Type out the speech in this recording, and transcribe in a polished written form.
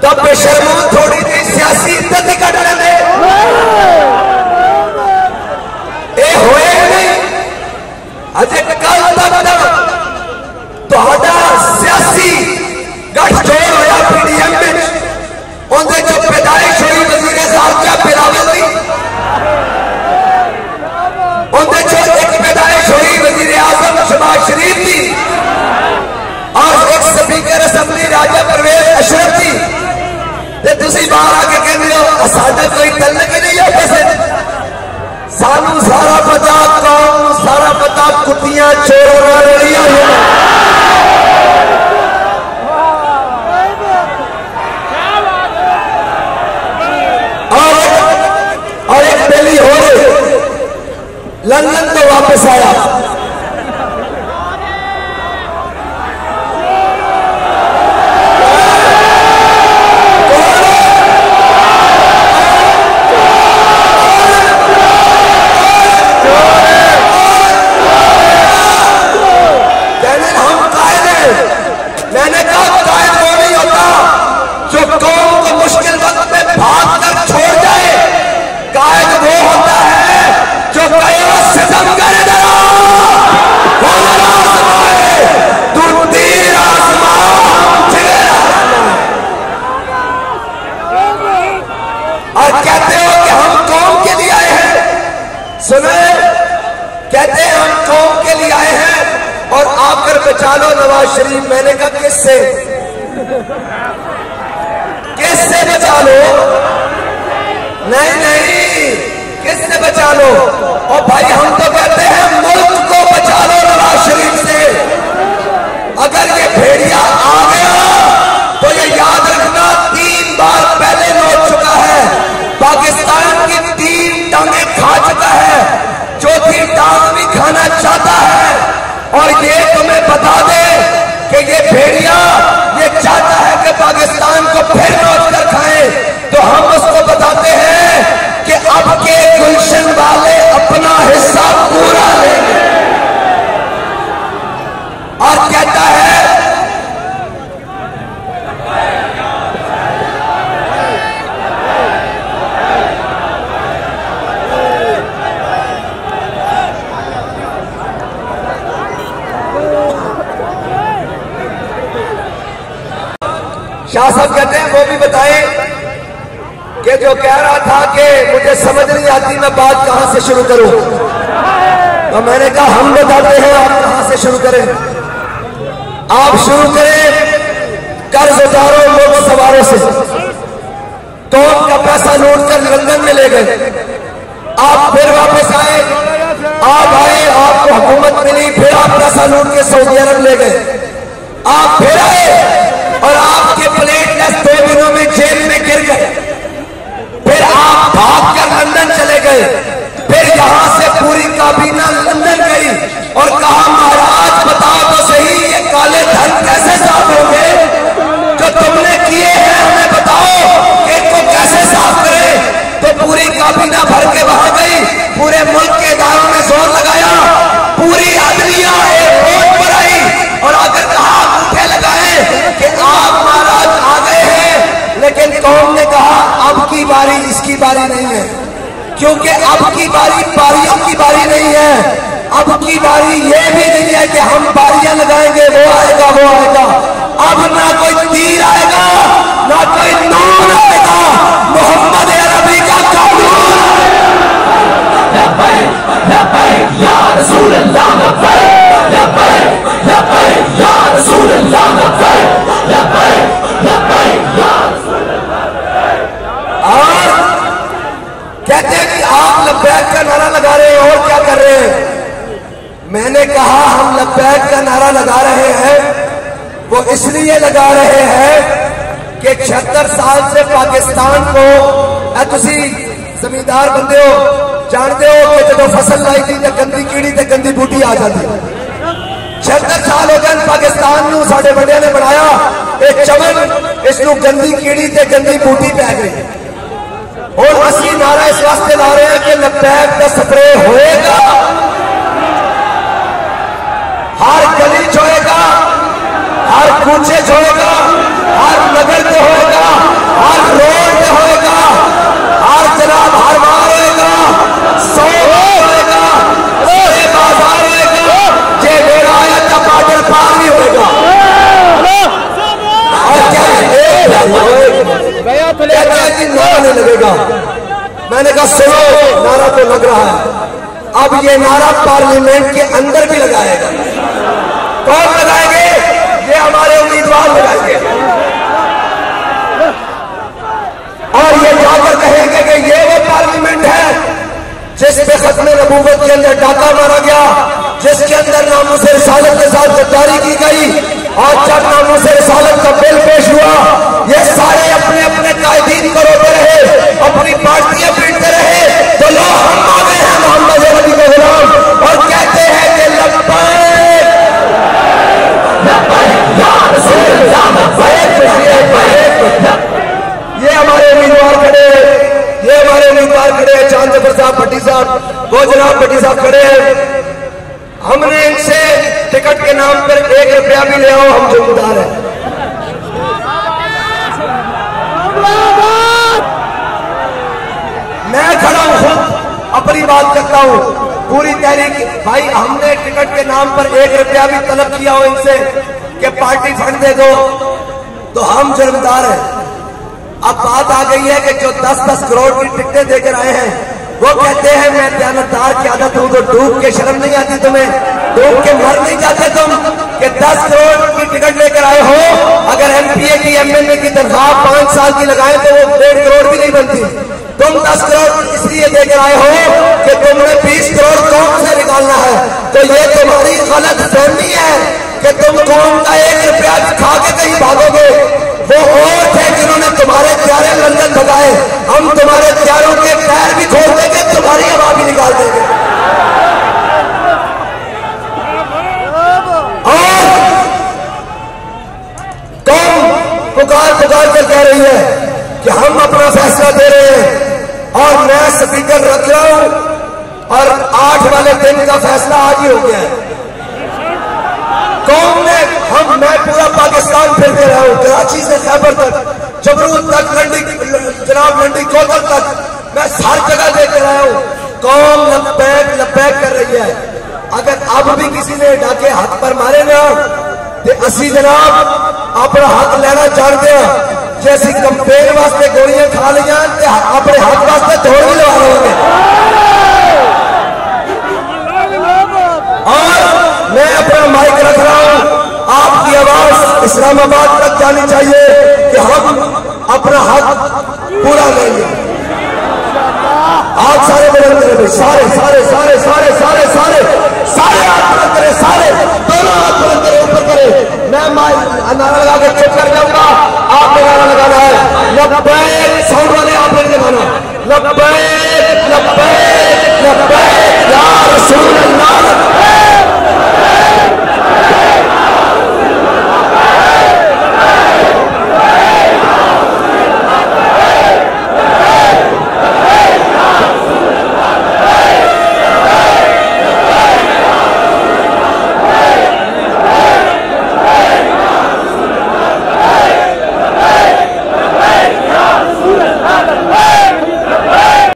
तो बेशर्मो थोड़ी जी सियासी इज्जत ही कट लेंगे ये होए नहीं अजे कल तक तुहाडा सियासी गठजोड़ होया पीडीएम में उनके जो पैदाइश हुई वजीर खारजा बिलावल की उनके जो एक पैदाइश हुई वजीर आजम शहबाज शरीफ की और एक स्पीकर असम्बली राजा परवेज अशरफ की तुसी बाहर आके कहते हो साडा कोई तल्लक नहीं है पैसे सानू सारा पता कौम सारा पता कुत्तियां चोरों रलियां और एक पहली हो लंदन तो वापस आया बचा लो नवाज शरीफ। मैंने कहा किससे किससे बचा लो? नहीं नहीं किससे बचा लो? और भाई हम तो कहते हैं मुल्क को बचा लो नवाज शरीफ से। अगर ये भेड़िया आ गया तो ये याद रखना 3 बार पहले लौट चुका है, पाकिस्तान की 3 टांगे खा चुका है, चौथी टांग भी खाना चाहता है। और ये तुम्हें बता दे कि ये भेड़िया ये चाहता है कि पाकिस्तान को फिर नोच कर खाए, तो हम उसको बताते हैं कि अब के गुलशन वाले अपना हिस्सा पूरा लेंगे। और कहता है शाह साहब कहते हैं वो भी बताएं कि जो कह रहा था कि मुझे समझ नहीं आती मैं बात कहां से शुरू करूं, तो मैंने कहा हम बताते हैं आप कहां से शुरू करें। आप शुरू करें कर्जदारों लोग सवारों से। कौन का पैसा लूट कर लंदन में ले गए, आप फिर वापस आए, आप आए आपको हुकूमत मिली, फिर आप पैसा लूट के सऊदी अरब ले गए, आप फिर आए और आपके प्लेटलेस 2 दिनों में जेल में गिर गए, फिर आप भागकर लंदन चले गए, फिर यहां से पूरी काबीना लंदन गई और कहा महाराज बताओ तो सही ये काले धन कैसे साफ होंगे जो तुमने किए हैं, हमें बताओ कि इनको कैसे साफ करें। तो पूरी काबीना भर के वहां गई, पूरे मुल्क के इदारों ने जोर लगाया, पूरी आदमियां एयरपोर्ट पर आई और आकर कहा अंगूठे लगाए कि आप महाराज आ गए हैं। लेकिन कौम ने कहा अब की बारी इसकी बारी नहीं है, क्योंकि अब की बारी बारियों की बारी नहीं है। अब की बारी ये भी नहीं है कि हम बारियां लगाएंगे वो आएगा वो आएगा। अब ना कोई तीर आएगा ना कोई नूर आएगा, मोहम्मद अरबी का कानून। या रसूल अल्लाह लब्बैक लब्बैक लब्बैक या रसूल अल्लाह लब्बैक लब्बैक लब्बैक या रसूल अल्लाह। और कहते हैं कि आप लब्बैक का नारा लगा रहे हैं और क्या कर रहे हैं? मैंने कहा हम लब्बैक का नारा लगा रहे हैं वो इसलिए लगा रहे हैं कि 76 साल से पाकिस्तान को तुसी जमींदार बंदे हो, जानते हो कि जो फसल लाई थी गंदी कीड़ी ते गंदी बूटी आ जाती। 76 साल हो गए पाकिस्तान नूं साडे बड़िया ने बनाया एक चमन, इसनूं गंदी कीड़ी ते गंदी बूटी पै गई। और असी नारा इस वास्ते ला रहे हैं कि लब्बैक का स्प्रे होएगा, हर गली च होएगा, हर कूचे च होएगा, हर नगर में होएगा, हर रोड पे होएगा, हर जनाब हर बार होएगा, 100 होएगा, बाजार होएगा, जे मेरा आया था बादल पार भी होएगा। और क्या नारा नहीं लगेगा? मैंने कहा सुनो, नारा तो लग रहा है, अब ये नारा पार्लियामेंट के अंदर भी लगाएगा। कौन लगाएंगे? ये हमारे उम्मीदवार लगाएंगे और ये जाकर कहेंगे कि ये वो पार्लियामेंट है जिस पे खत्मे नबूवत के अंदर डाका मारा गया, जिसके अंदर नामूस रिसालत के साथ गद्दारी की गई, और जब नामूस रिसालत का बिल पेश हुआ, ये सारे अपने अपने कायदीन को रोते रहे, अपनी पार्टियां पीटते रहे, तो लो हम आ गए हैं मोहम्मद अरबी के गुलाम और कहते हैं कि लब्बैक लब्बैक या रसूल अल्लाह लब्बैक। ये हमारे उम्मीदवार खड़े, ये हमारे उम्मीदवार खड़े हैं, चांद जफर साहब भट्टी साहब, वो जनाब भट्टी साहब खड़े हैं। हमने इनसे टिकट के नाम पर 1 रुपया भी ले आओ, हम जिम्मेदार हैं। मैं खड़ा हूं, खुद अपनी बात करता हूं, पूरी तहरीक भाई, हमने टिकट के नाम पर 1 रुपया भी तलब किया हो इनसे कि पार्टी फंड दे दो, तो हम जिम्मेदार हैं। अब बात आ गई है कि जो 10-10 करोड़ की टिकटें देकर आए हैं, वो कहते हैं मैं दयानतदार की आदत हूं, तो डूब के शर्म नहीं आती तुम्हें? डूब के मर नहीं जाते तुम कि 10 करोड़ की टिकट लेकर आए हो? अगर एमपीए की एमएलए की तनख्वाह 5 साल की लगाए तो वो 1.5 करोड़ भी नहीं बनती। तुम 10 करोड़ इसलिए देकर आए हो कि तुमने 20 करोड़ कौम से निकालना है। तो ये तुम्हारी गलत फहमी है कि तुम कौम का 1 रुपया भी खा के कहीं भागोगे। वो और थे जिन्होंने तुम्हारे प्यारे लंदन भगाए, हम तुम्हारे प्यारों के पैर भी खोल देंगे, तुम्हारी हवा भी निकाल देंगे। और कौम पुकार पुकार कर कह रही है कि हम अपना फैसला दे रहे हैं, और मैं स्पीकर रख रहा हूं, और 8 वाले दिन का फैसला आज ही हो गया है। कौम ने मैं पूरा पाकिस्तान फिरते रहा हूं, कराची से खैबर तक, जबरूद तक, जनाब लंडी कोतल तक, मैं हर जगह देख रहा हूं, कौम लब्बैक लब्बैक कर रही है। अगर अब भी किसी ने डाके हक पर मारे ना, तो असी जनाब अपना हक लेना चाहते हैं, जैसी कंपेन वास्ते गोलियां खा लिया, अपने हक वास्ते दौड़ भी लगा लोगे। और मैं अपना माइक रख रहा हूं, आपकी आवाज इस्लामाबाद तक जानी चाहिए कि हम अपना हक पूरा लेंगे। आप सारे बुलंद करें, सारे सारे सारे सारे